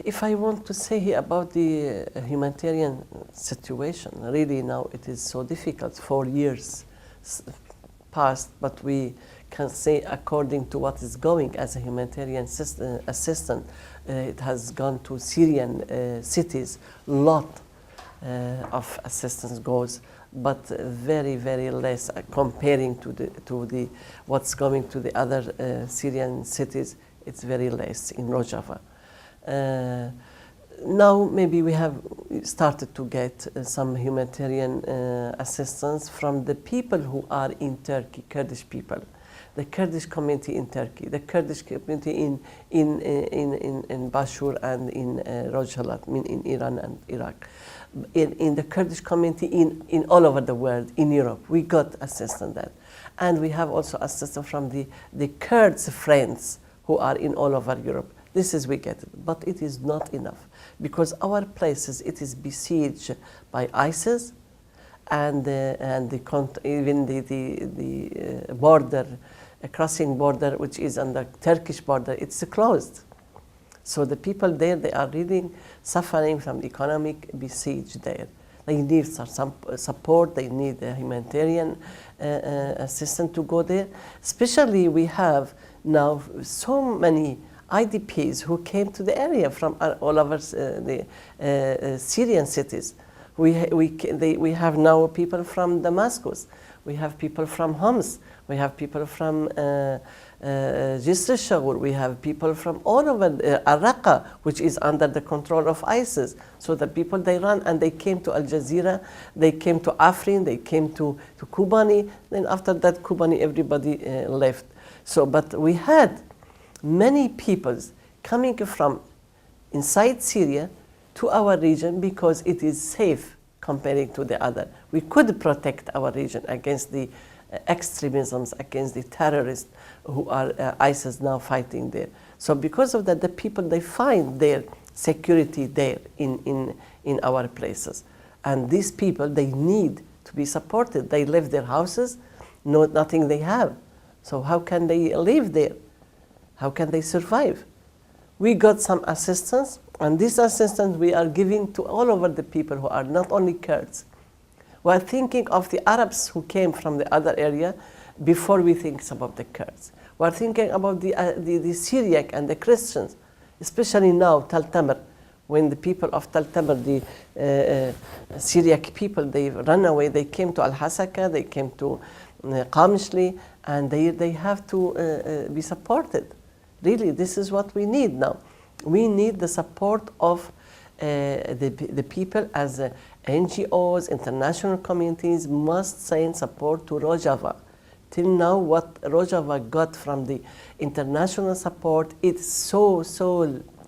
If I want to say here about the humanitarian situation, really now it is so difficult. 4 years passed, but we can say according to what is going as a humanitarian assistant, it has gone to Syrian cities. Lot of assistance goes, but very, very less comparing to the what's going to the other Syrian cities. It's very less in Rojava. Now maybe we have started to get some humanitarian assistance from the people who are in Turkey, Kurdish people, the Kurdish community in Turkey, the Kurdish community in Bashur and in Rojava-Fin in Iran and Iraq, in the Kurdish community in all over the world, in Europe. We got assistance there. And we have also assistance from the Kurds friends who are in all over Europe. This is we get it, but it is not enough because our places, it is besieged by ISIS, and even the border, a crossing border which is on the Turkish border, it's closed. So the people there, they are really suffering from economic besiege there. They need some support. They need a humanitarian assistance to go there. Especially we have now so many IDPs who came to the area from all over the Syrian cities. We have now people from Damascus. We have people from Homs. We have people from Jisr al-Shagur. We have people from all over Raqqa, which is under the control of ISIS. So the people, they run and they came to Al Jazeera, they came to Afrin, they came to Kobani. Then after that, Kobani, everybody left. So, but we had many peoples coming from inside Syria to our region because it is safe comparing to the other. We could protect our region against the extremisms, against the terrorists who are ISIS now fighting there. So because of that, the people, they find their security there in our places. And these people, they need to be supported. They left their houses, nothing they have. So how can they live there? How can they survive? We got some assistance, and this assistance we are giving to all over the people who are not only Kurds. We are thinking of the Arabs who came from the other area before we think about the Kurds. We are thinking about the Syriac and the Christians, especially now, Tal Tamr, when the people of Tal Tamr, the Syriac people, they ran away, they came to Al-Hasaka, they came to Qamishli, and they have to be supported. Really, this is what we need now. We need the support of the people as NGOs, international communities must send support to Rojava. Till now, what Rojava got from the international support, it's so,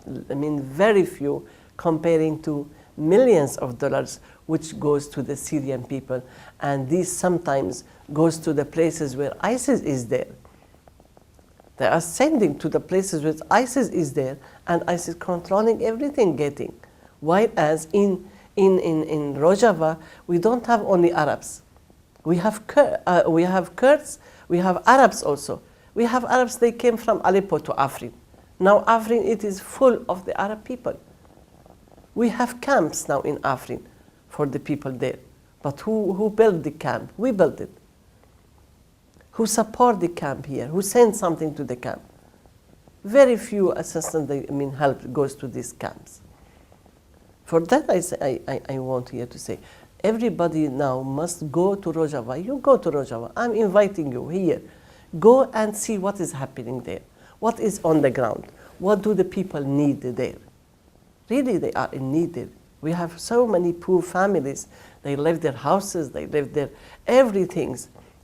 very few comparing to millions of dollars which goes to the Syrian people. And this sometimes goes to the places where ISIS is there. They are sending to the places where ISIS is there, and ISIS controlling everything getting. While as in Rojava, we don't have only Arabs. We have Kurds, we have Arabs also. We have Arabs, they came from Aleppo to Afrin. Now Afrin, it is full of the Arab people. We have camps now in Afrin for the people there. But who built the camp? We built it. Who support the camp here? Who send something to the camp? Very few assistance, help goes to these camps. For that, I want here to say, everybody now must go to Rojava. You go to Rojava. I'm inviting you here. Go and see what is happening there. What is on the ground? What do the people need there? Really, they are in need there. We have so many poor families. They left their houses, they left their everything,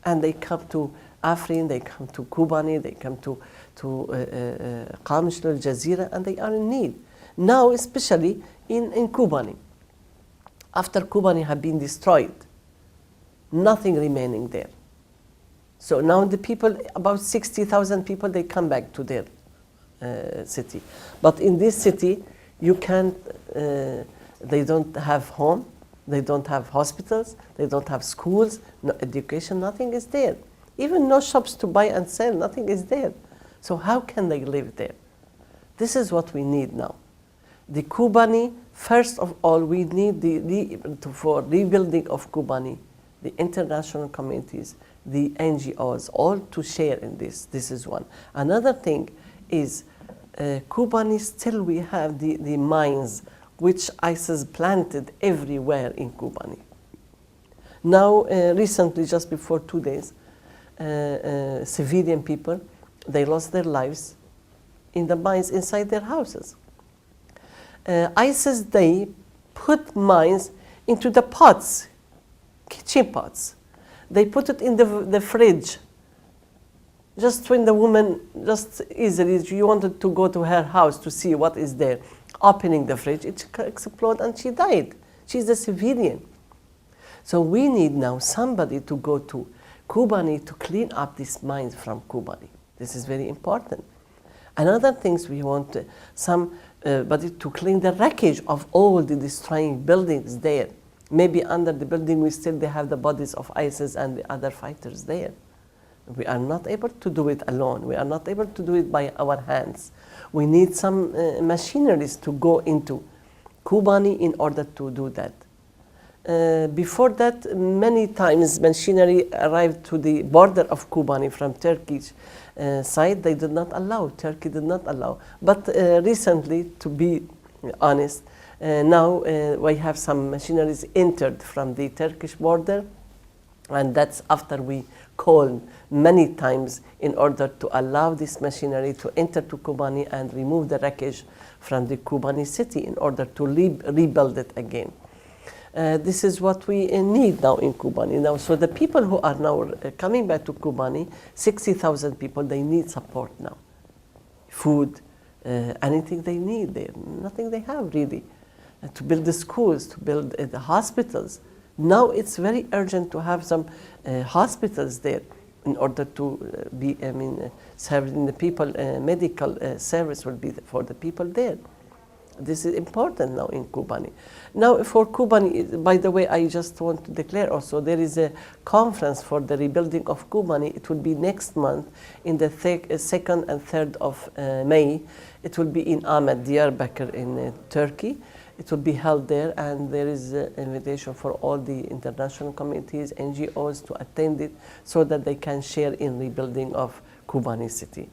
and they come to Afrin, they come to Kobani, they come to Qamishli, Al Jazeera, and they are in need. Now, especially in Kobani. After Kobani had been destroyed, nothing remaining there. So now the people, about 60,000 people, they come back to their city. But in this city, you can't, they don't have home, they don't have hospitals, they don't have schools, no education, nothing is there. Even no shops to buy and sell, nothing is there. So how can they live there? This is what we need now. The Kobani, first of all, we need for rebuilding of Kobani, the international communities, the NGOs, all to share in this. This is one. Another thing is Kobani, still we have the mines which ISIS planted everywhere in Kobani. Now, recently, just before 2 days, civilian people, they lost their lives in the mines inside their houses. ISIS, they put mines into the pots, kitchen pots. They put it in the fridge. Just when the woman, just easily, she wanted to go to her house to see what is there, opening the fridge, it exploded and she died. She's a civilian. So we need now somebody to go to Kobani to clean up these mines from Kobani. This is very important. Another things we want somebody to clean the wreckage of all the destroying buildings there. Maybe under the building they have the bodies of ISIS and the other fighters there. We are not able to do it alone. We are not able to do it by our hands. We need some machineries to go into Kobani in order to do that. Before that, many times machinery arrived to the border of Kobani from Turkish side. They did not allow, Turkey did not allow. But recently, to be honest, now we have some machineries entered from the Turkish border, and that's after we called many times in order to allow this machinery to enter to Kobani and remove the wreckage from the Kobani city in order to rebuild it again. This is what we need now in Kobani. Now, so the people who are now coming back to Kobani, 60,000 people, they need support now. Food, anything they need there, nothing they have really. To build the schools, to build the hospitals. Now it's very urgent to have some hospitals there in order to be, serving the people, medical service will be for the people there. This is important now in Kobani. Now for Kobani, by the way, I just want to declare also there is a conference for the rebuilding of Kobani. It will be next month in the 2nd and 3rd of May. It will be in Ahmed, Diyarbakir in Turkey. It will be held there, and there is an invitation for all the international communities, NGOs to attend it so that they can share in rebuilding of Kobani city.